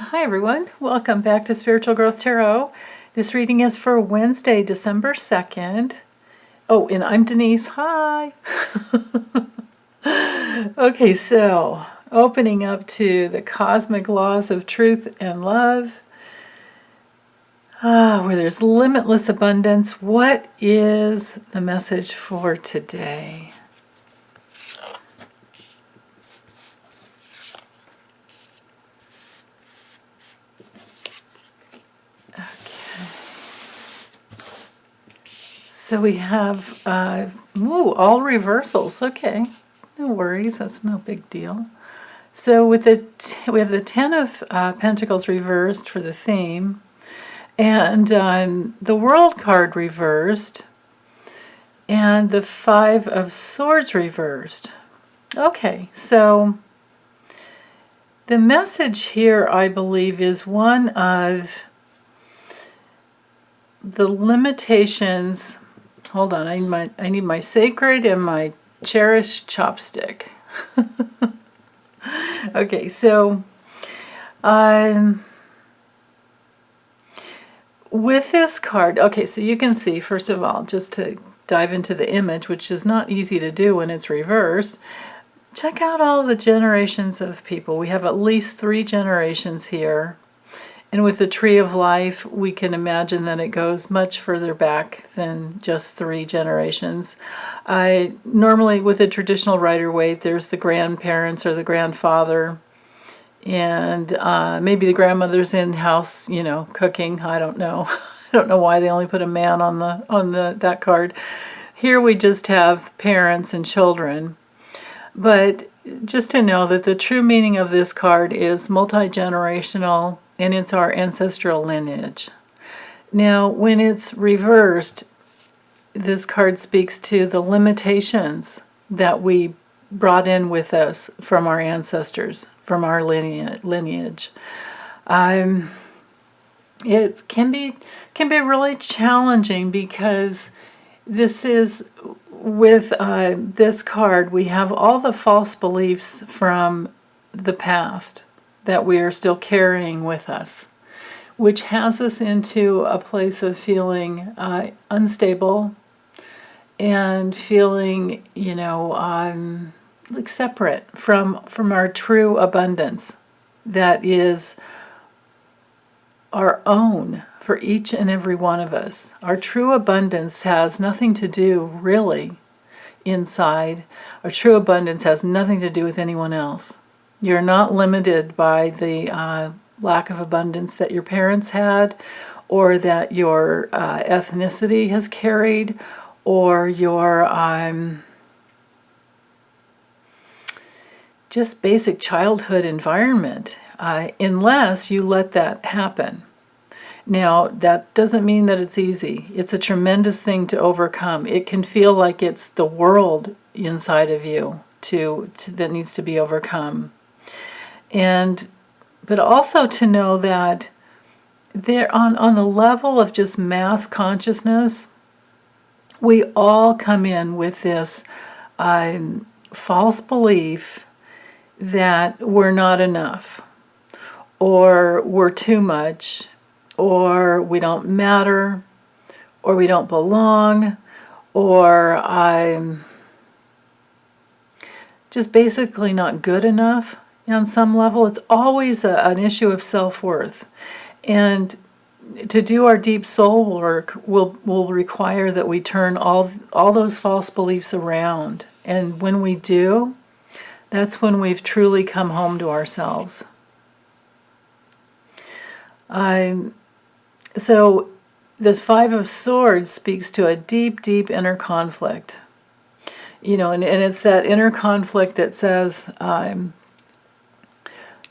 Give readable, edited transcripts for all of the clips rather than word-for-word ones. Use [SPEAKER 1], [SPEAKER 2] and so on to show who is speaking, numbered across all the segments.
[SPEAKER 1] Hi everyone, welcome back to Spiritual Growth Tarot. This reading is for Wednesday, December 2nd. Oh, and I'm Denise. Hi! Okay, so opening up to the cosmic laws of truth and love. Where there's limitless abundance. What is the message for today? So we have, all reversals. Okay, no worries. That's no big deal. So with we have the Ten of Pentacles reversed for the theme, and the World card reversed, and the Five of Swords reversed. Okay, so the message here, I believe, is one of the limitations. Hold on, I need my sacred and my cherished chopstick. Okay, so with this card, okay, so you can see, first of all, just to dive into the image, which is not easy to do when it's reversed, check out all the generations of people. We have at least 3 generations here. And with the Tree of Life, we can imagine that it goes much further back than just 3 generations. Normally, with a traditional Rider-Waite, there's the grandparents or the grandfather, and maybe the grandmother's in house, cooking. I don't know. I don't know why they only put a man on that card. Here we just have parents and children. But just to know that the true meaning of this card is multi-generational, and it's our ancestral lineage. Now, when it's reversed, this card speaks to the limitations that we brought in with us from our ancestors, from our lineage. It can be really challenging because this is, with this card, we have all the false beliefs from the past that we are still carrying with us, which has us into a place of feeling unstable and feeling, like separate from our true abundance that is our own for each and every one of us. Our true abundance has nothing to do, really, inside. Our true abundance has nothing to do with anyone else. You're not limited by the lack of abundance that your parents had, or that your ethnicity has carried, or your just basic childhood environment, unless you let that happen. Now, that doesn't mean that it's easy. It's a tremendous thing to overcome. It can feel like it's the world inside of you that needs to be overcome. But also to know that there, on the level of just mass consciousness, we all come in with this false belief that we're not enough, or we're too much, or we don't matter, or we don't belong, or I'm just basically not good enough. On some level, it's always an issue of self-worth. And to do our deep soul work will require that we turn all those false beliefs around. And when we do, that's when we've truly come home to ourselves. So the Five of Swords speaks to a deep, deep inner conflict. And it's that inner conflict that says,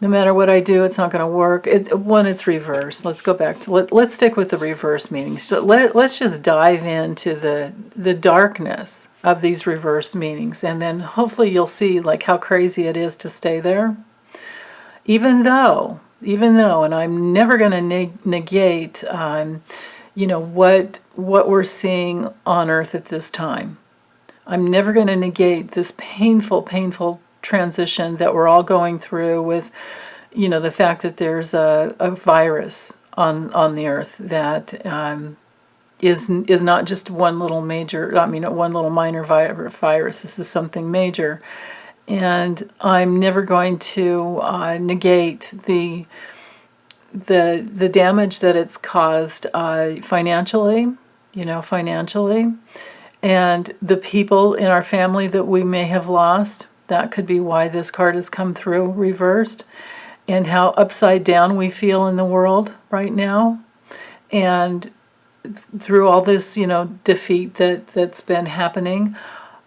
[SPEAKER 1] no matter what I do, it's not going to work. It's reversed. Let's go back to, let's stick with the reverse meanings. So let's just dive into the darkness of these reversed meanings, and then hopefully you'll see like how crazy it is to stay there. Even though, and I'm never going to negate, what we're seeing on Earth at this time. I'm never going to negate this painful transition that we're all going through with you know, the fact that there's a virus on the earth that is not just one little major, I mean, one little minor virus. This is something major. And I'm never going to negate the damage that it's caused financially, you know, financially. And the people in our family that we may have lost, that could be why this card has come through reversed. And how upside down we feel in the world right now. And through all this, you know, defeat that's been happening,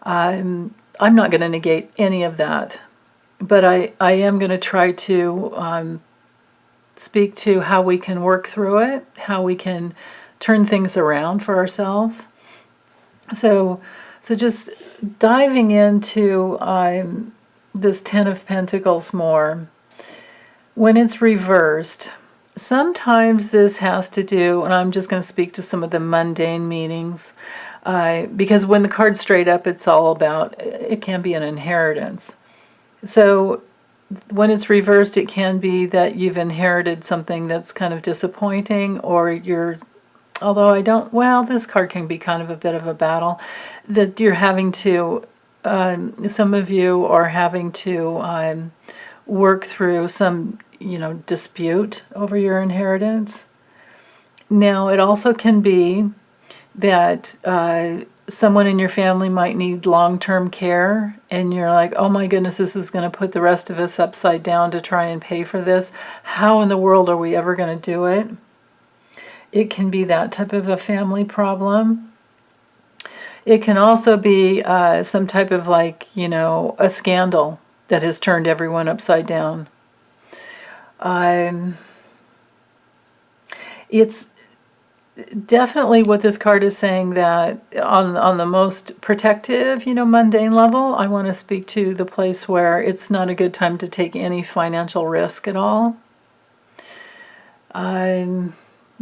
[SPEAKER 1] I'm not going to negate any of that. But I am going to try to speak to how we can work through it, how we can turn things around for ourselves. So just diving into this Ten of Pentacles more. When it's reversed, sometimes this has to do, and I'm just going to speak to some of the mundane meanings, because when the card's straight up, it's all about, it can be an inheritance. So when it's reversed, it can be that you've inherited something that's kind of disappointing, or you're, although I don't, well, this card can be kind of a bit of a battle, that you're having to, some of you are having to work through some, you know, dispute over your inheritance. Now, it also can be that someone in your family might need long-term care, and you're like, oh my goodness, this is going to put the rest of us upside down to try and pay for this. How in the world are we ever going to do it? It can be that type of a family problem. It can also be some type of, like, you know, a scandal that has turned everyone upside down. It's definitely what this card is saying, that on the most protective, you know, mundane level, I want to speak to the place where it's not a good time to take any financial risk at all.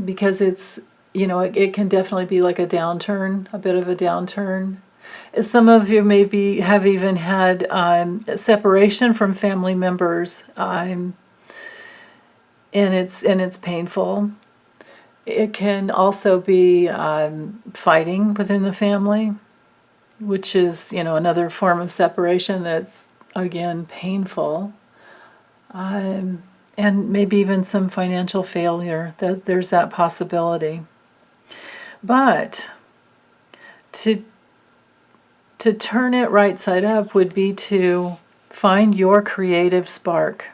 [SPEAKER 1] Because it's, you know, it can definitely be like a downturn, a bit of a downturn. Some of you maybe have even had separation from family members, and it's painful. It can also be fighting within the family, which is, you know, another form of separation that's, again, painful. And maybe even some financial failure. There's that possibility. But to turn it right side up would be to find your creative spark.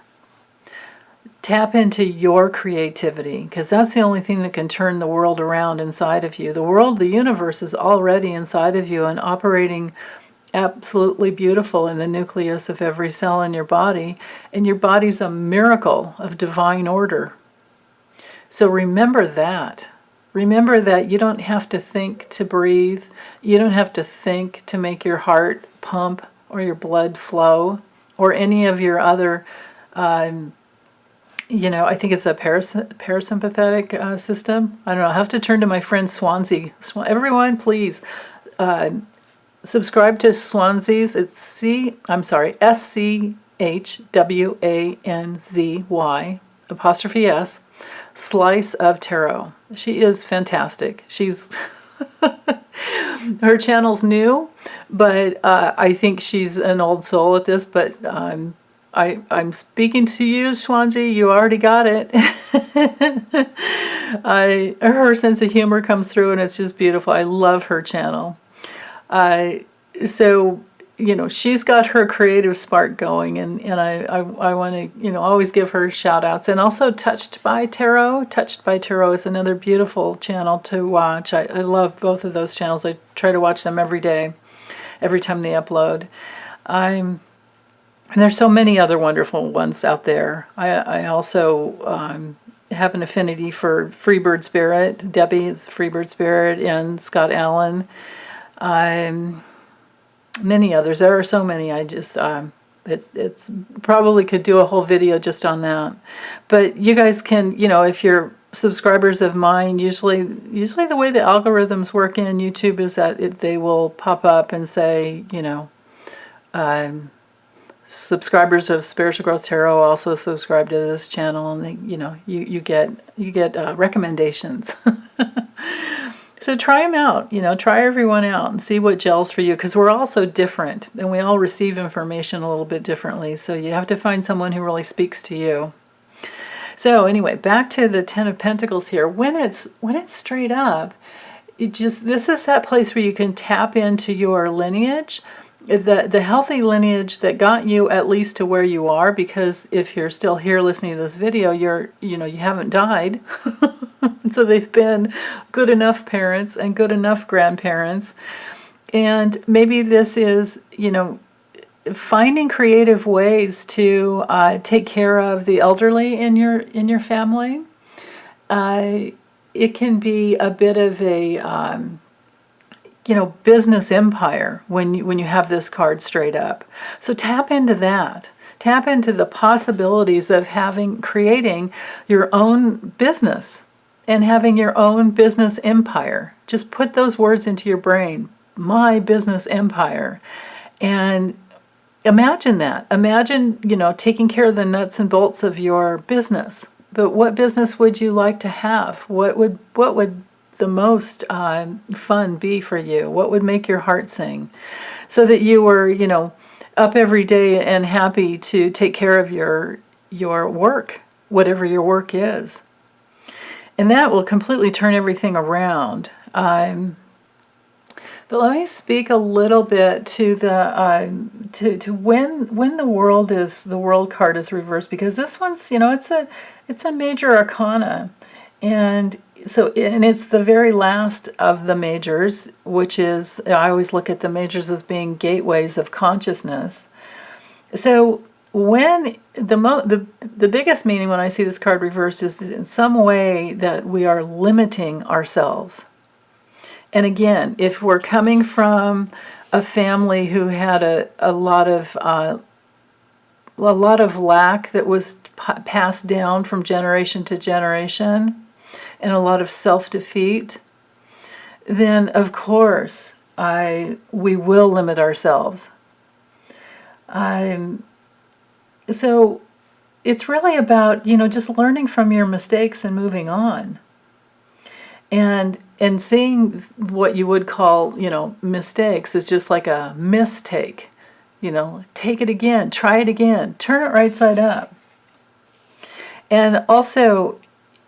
[SPEAKER 1] Tap into your creativity, because that's the only thing that can turn the world around inside of you. The world, the universe is already inside of you and operating absolutely beautiful in the nucleus of every cell in your body. And your body's a miracle of divine order. So remember that. Remember that you don't have to think to breathe. You don't have to think to make your heart pump or your blood flow or any of your other, you know, I think it's a parasympathetic system. I don't know. I'll have to turn to my friend Swansea. Everyone, please subscribe to Swansea's. It's SCHWANZY''S Slice of Tarot. She is fantastic. She's her channel's new, but I think she's an old soul at this. But I'm speaking to you, Swansea. You already got it. Her sense of humor comes through, and it's just beautiful. I love her channel. So, you know, she's got her creative spark going, and I want to, you know, always give her shout outs. And also Touched by Tarot. Touched by Tarot is another beautiful channel to watch. I love both of those channels. I try to watch them every day, every time they upload. And there's so many other wonderful ones out there. I also have an affinity for Freebird Spirit. Debbie's Freebird Spirit and Scott Allen. Many others. There are so many. I just it's probably could do a whole video just on that. But you guys can, you know, if you're subscribers of mine, usually the way the algorithms work in YouTube is that they will pop up and say, you know, subscribers of Spiritual Growth Tarot also subscribe to this channel, and they, you get recommendations. So try them out, try everyone out and see what gels for you, because we're all so different and we all receive information a little bit differently. So you have to find someone who really speaks to you. So anyway, back to the Ten of Pentacles here. When it's straight up, this is that place where you can tap into your lineage, the healthy lineage that got you at least to where you are, because if you're still here listening to this video, you haven't died. So they've been good enough parents and good enough grandparents. And maybe this is, finding creative ways to take care of the elderly in your family. It can be a bit of a business empire when you have this card straight up. So tap into that. Tap into the possibilities of creating your own business and having your own business empire. Just put those words into your brain. My business empire. And imagine that. Imagine, taking care of the nuts and bolts of your business. But what business would you like to have? What would the most fun be for you? What would make your heart sing? So that you were, up every day and happy to take care of your work, whatever your work is. And that will completely turn everything around. But let me speak a little bit to the to when the world card is reversed, because this one's it's a major arcana, and it's the very last of the majors, which is, I always look at the majors as being gateways of consciousness. So when the biggest meaning when I see this card reversed is in some way that we are limiting ourselves. And again, if we're coming from a family who had a lot of lack that was passed down from generation to generation, and a lot of self-defeat, then of course we will limit ourselves. So it's really about, just learning from your mistakes and moving on. And seeing what you would call, mistakes is just like a mistake. Take it again, try it again, turn it right side up. And also,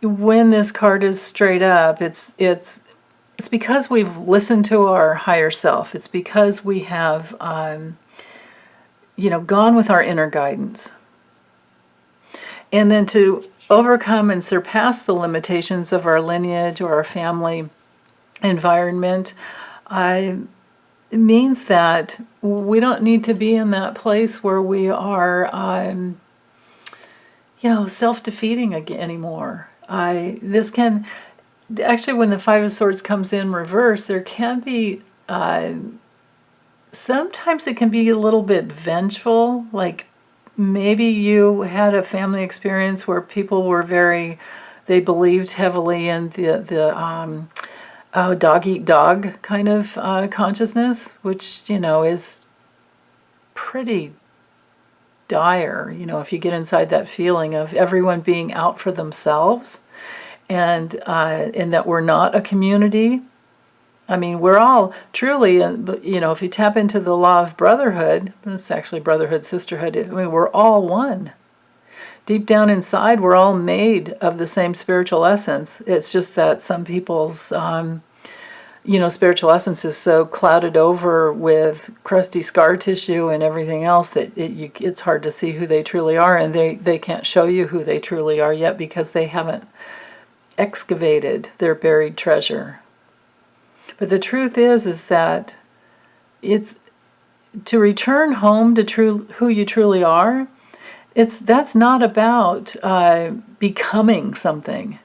[SPEAKER 1] when this card is straight up, it's because we've listened to our higher self. It's because we have gone with our inner guidance. And then to overcome and surpass the limitations of our lineage or our family environment, it means that we don't need to be in that place where we are, self-defeating anymore. This can, actually, when the Five of Swords comes in reverse, there can be, sometimes it can be a little bit vengeful, like maybe you had a family experience where people were they believed heavily in the dog eat dog kind of consciousness, which, is pretty dire, if you get inside that feeling of everyone being out for themselves, and that we're not a community. I mean, we're all truly, if you tap into the law of brotherhood, it's actually brotherhood, sisterhood, we're all one. Deep down inside, we're all made of the same spiritual essence. It's just that some people's, spiritual essence is so clouded over with crusty scar tissue and everything else that it's hard to see who they truly are, and they can't show you who they truly are yet because they haven't excavated their buried treasure. But the truth is that it's to return home to who you truly are. That's not about becoming something.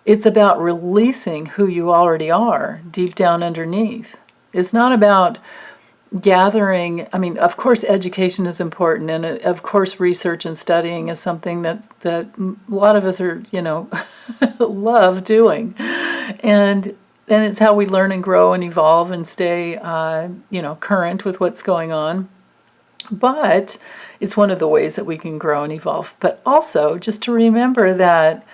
[SPEAKER 1] It's about releasing who you already are deep down underneath. It's not about gathering. I mean, of course, education is important, and of course, research and studying is something that a lot of us are, love doing, and it's how we learn and grow and evolve and stay, current with what's going on. But it's one of the ways that we can grow and evolve. But also just to remember that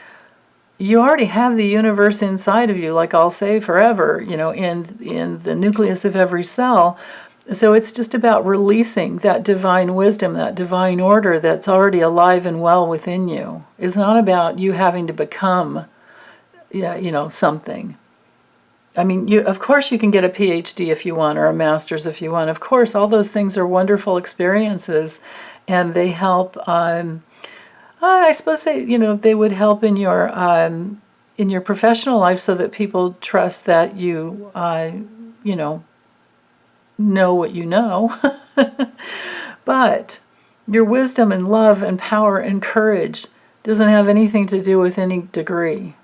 [SPEAKER 1] you already have the universe inside of you, like I'll say forever, you know, in the nucleus of every cell. So it's just about releasing that divine wisdom, that divine order that's already alive and well within you. It's not about you having to become, yeah, you know, something. I mean, of course you can get a PhD if you want, or a master's if you want. Of course, all those things are wonderful experiences, and they help. I suppose they would help in your professional life, so that people trust that you know what you know. But your wisdom and love and power and courage doesn't have anything to do with any degree.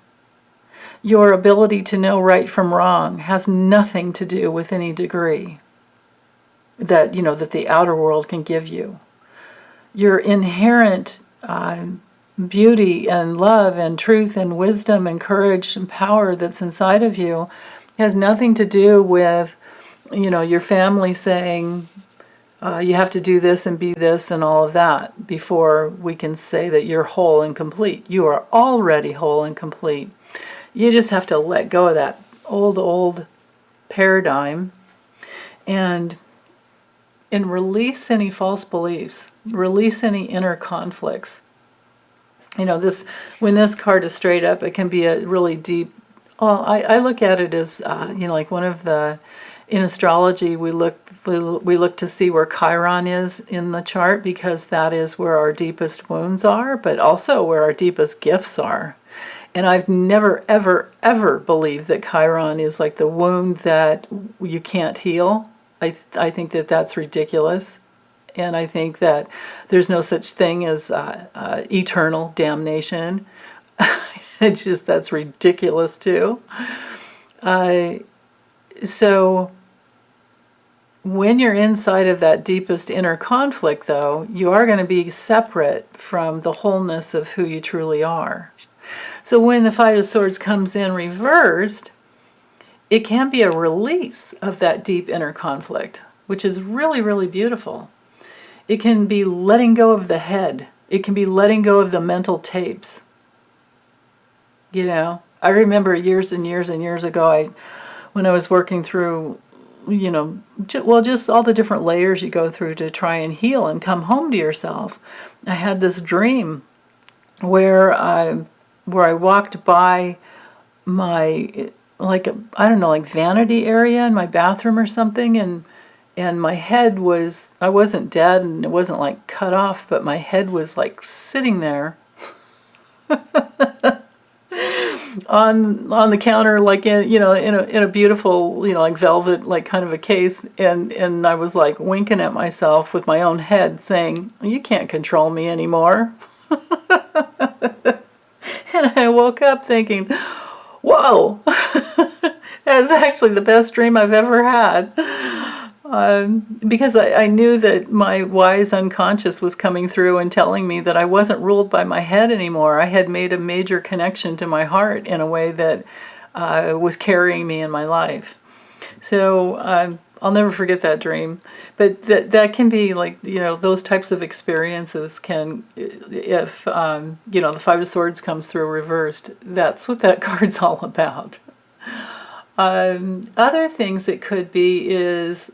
[SPEAKER 1] Your ability to know right from wrong has nothing to do with any degree that the outer world can give you. Your inherent beauty and love and truth and wisdom and courage and power that's inside of you has nothing to do with your family saying you have to do this and be this and all of that before we can say that you're whole and complete. You are already whole and complete. You just have to let go of that old paradigm and release any false beliefs, release any inner conflicts. When this card is straight up, it can be a really deep. Well, I look at it as like one of the. In astrology, we look to see where Chiron is in the chart, because that is where our deepest wounds are, but also where our deepest gifts are. And I've never, ever, ever believed that Chiron is like the wound that you can't heal. I think that that's ridiculous. And I think that there's no such thing as eternal damnation. It's just, that's ridiculous too. So when you're inside of that deepest inner conflict, though, you are going to be separate from the wholeness of who you truly are. So when the Five of Swords comes in reversed, it can be a release of that deep inner conflict, which is really, really beautiful. It can be letting go of the head. It can be letting go of the mental tapes. I remember years and years and years ago, when I was working through, just all the different layers you go through to try and heal and come home to yourself, I had this dream where I walked by my, like vanity area in my bathroom or something, and my head was, I wasn't dead and it wasn't like cut off, but my head was like sitting there on the counter, like in a beautiful, like velvet, like kind of a case, and I was like winking at myself with my own head saying, you can't control me anymore. And I woke up thinking, whoa, that's actually the best dream I've ever had. Because I knew that my wise unconscious was coming through and telling me that I wasn't ruled by my head anymore. I had made a major connection to my heart in a way that was carrying me in my life. So I'll never forget that dream. But that can be like, those types of experiences can, if, the Five of Swords comes through reversed, that's what that card's all about. Other things it could be is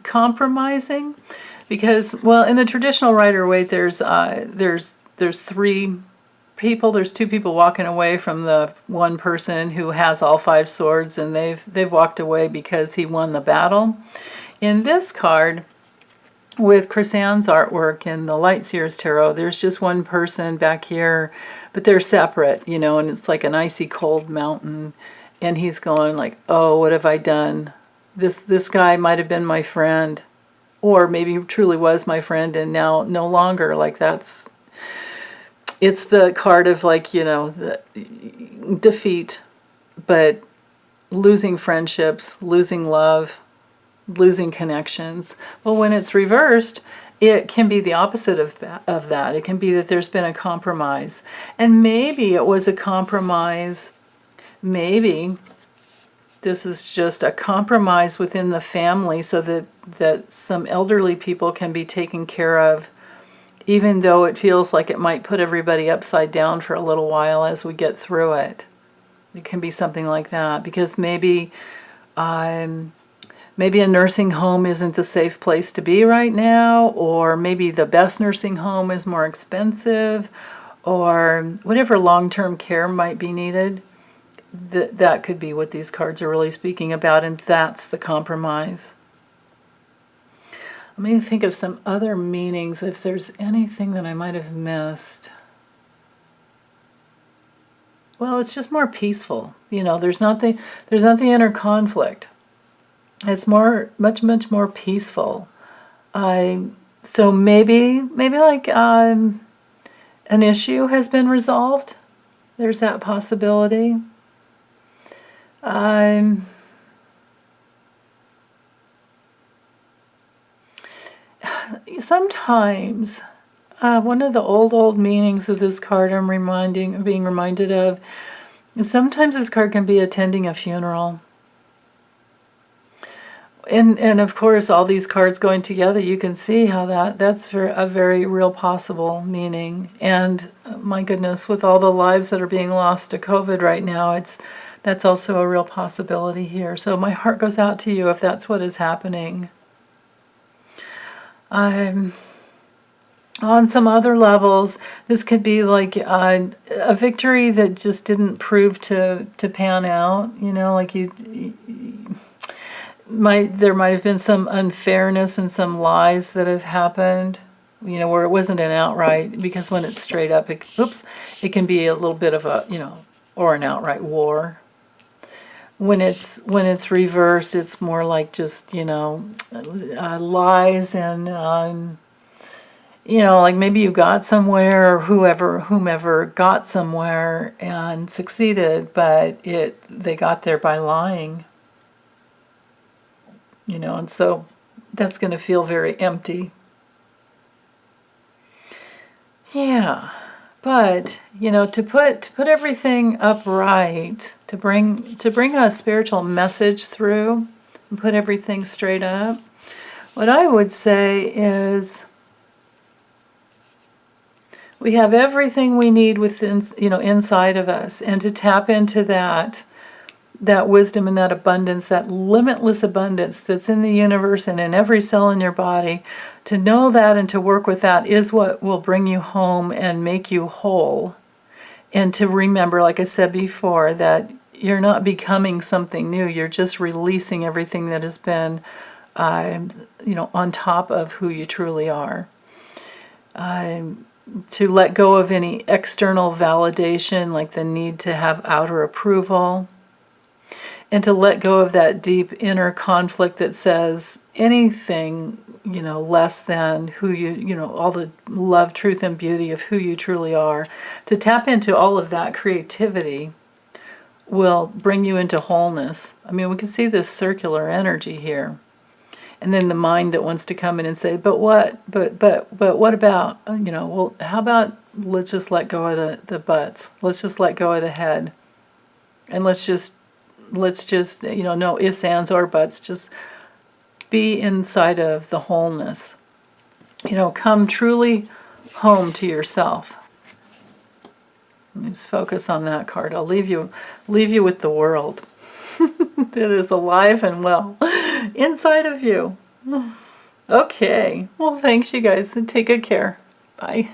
[SPEAKER 1] compromising, because, well, in the traditional Rider-Waite, there's three people. There's two people walking away from the one person who has all five swords, and they've walked away because he won the battle. In this card, with Chris Ann's artwork in the Light Seers Tarot, there's just one person back here, but they're separate, and it's like an icy cold mountain. And he's going like, oh, what have I done? This guy might have been my friend, or maybe truly was my friend, and now no longer. Like it's the card of like, the defeat, but losing friendships, losing love, losing connections. Well, when it's reversed, it can be the opposite of that. It can be that there's been a compromise. And maybe it was a compromise. Maybe this is just a compromise within the family so that some elderly people can be taken care of, even though it feels like it might put everybody upside down for a little while as we get through it. It can be something like that, because maybe maybe a nursing home isn't the safe place to be right now, or maybe the best nursing home is more expensive, or whatever long-term care might be needed. That could be what these cards are really speaking about, and that's the compromise. Let me think of some other meanings, if there's anything that I might have missed. Well, it's just more peaceful. You know, there's not the inner conflict. It's much more peaceful. So maybe like an issue has been resolved. There's that possibility. Sometimes one of the old meanings of this card I'm being reminded of is sometimes this card can be attending a funeral. And of course, all these cards going together, you can see how that's a very real possible meaning. And my goodness, with all the lives that are being lost to COVID right now, that's also a real possibility here. So my heart goes out to you if that's what is happening. On some other levels, this could be like a victory that just didn't prove to pan out. You know, like there might have been some unfairness and some lies that have happened, you know, where it wasn't an outright, because when it's straight up, it can be a little bit of a, you know, or an outright war. When it's reversed, it's more like just, you know, lies and, you know, like maybe you got somewhere, or whomever got somewhere and succeeded, but they got there by lying. You know, and so that's going to feel very empty. Yeah, but you know, to put everything upright, to bring a spiritual message through, and put everything straight up, what I would say is we have everything we need within, you know, inside of us, and to tap into that wisdom and that abundance, that limitless abundance that's in the universe and in every cell in your body, to know that and to work with that is what will bring you home and make you whole. And to remember, like I said before, that you're not becoming something new, you're just releasing everything that has been, you know, on top of who you truly are. To let go of any external validation, like the need to have outer approval. And to let go of that deep inner conflict that says anything, you know, less than who you know, all the love, truth, and beauty of who you truly are. To tap into all of that creativity will bring you into wholeness. I mean, we can see this circular energy here. And then the mind that wants to come in and say, but what? But what about, you know, well, how about let's just let go of the buts. Let's just let go of the head. And let's just, you know, no ifs, ands, or buts. Just be inside of the wholeness. You know, come truly home to yourself. Just focus on that card. I'll leave you with the world that is alive and well inside of you. Okay. Well, thanks, you guys. Take good care. Bye.